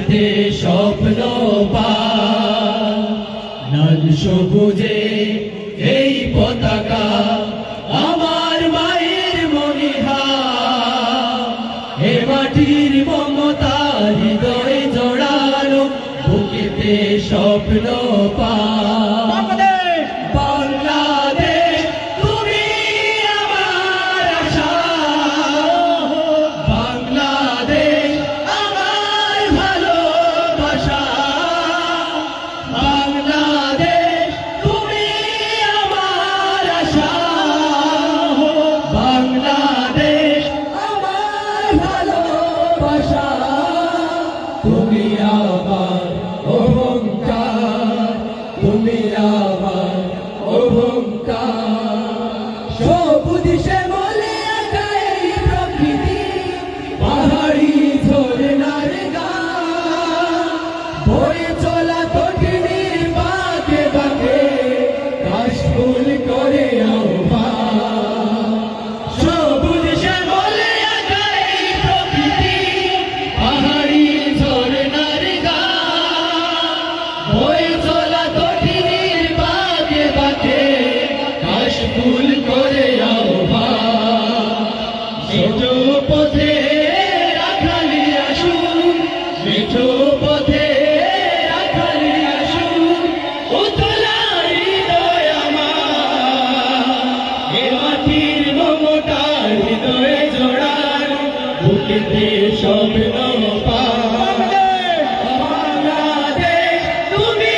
সাথে স্বপ্ন লাল সবুজে এই পতাকা আমার মায়ের মনিহা এ মাটির মমতা হৃদয়ে জড়ানো বুকেতে স্বপ্ন বাংলাদেশ তুমি আমার আশা বাংলাদেশ আমার ভালোবাসা বাংলাদেশ তুমি আমার আশা বাংলাদেশ আমার ভালোবাসা তুমি আমার অহংকার তুমি আমার অহংকার সবুজ শ্যামলে আঁকা এই প্রকৃতি পাহাড়ি ঝরনার গান বয়ে চলা কঠিনের বাঁকে বাঁকে কাশফুল করে আহ্বান সবুজ শ্যামলে আঁকা এই প্রকৃতি পাহাড়ি ঝরনার গান বয়ে চলা কঠিনের বাঁকে বাঁকে কাশফুল করে আহ্বান মেঠো পথে রাখালি আসুন মেঠো পথে রাখালি আসুন উতলা হৃদয় আমার এ মাটির মমতা হৃদয়ে জড়ানো বুকেতে স্বপ্ন বাংলাদেশ তুমি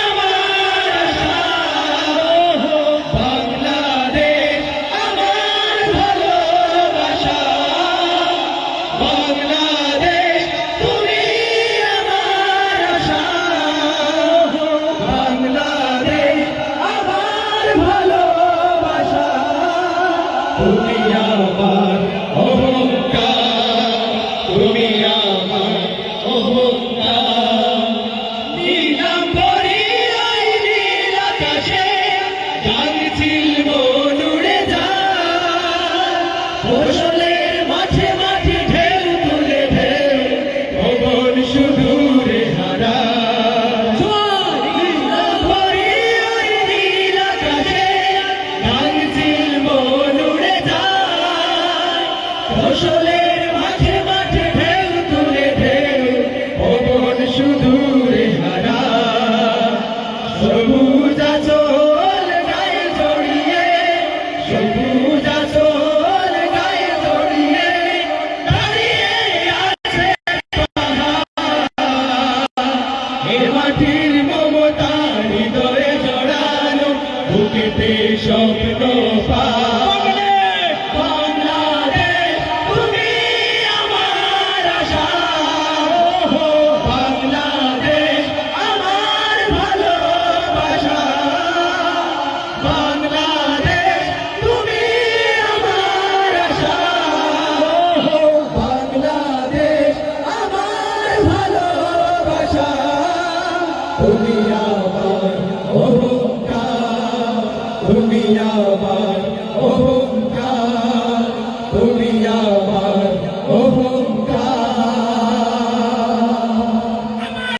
আমার আশা বাংলাদেশ আমার ভালোবাসা বাংলাদেশ তুমি আমার আশা বাংলাদেশ আমার ভালোবাসা তুমি আমার অহংকার তুমি আমার অহংকার নীলাম্বরী ওই নীল আকাশে জাগছিল মন উড়ে যায় ফসলের মাঠে মাঠে ঢেউ তুলে ঢেউ পবন সুদূরে হারায় নীলাম্বরী ওই নীল আকাশে জাগছিল মন উড়ে যায় ফসলের মাঠে মাঠে ঢেউ তুলে ঢেউ পবন সুদূরে হারায় সবুজ আঁচল গায়ে জড়িয়ে সবুজ আঁচল গায়ে জড়িয়ে দাঁড়িয়ে আছে এ মাটির মমতা হৃদয়ে জড়ানো বুকেতে স্বপ্ন বাংলাদেশ তুমি আমার আশা বাংলাদেশ আমার ভালোবাসা বাংলাদেশ তুমি আমার আশা বাংলাদেশ আমার ভালোবাসা তুমি আমার অহংকার তুমি আমার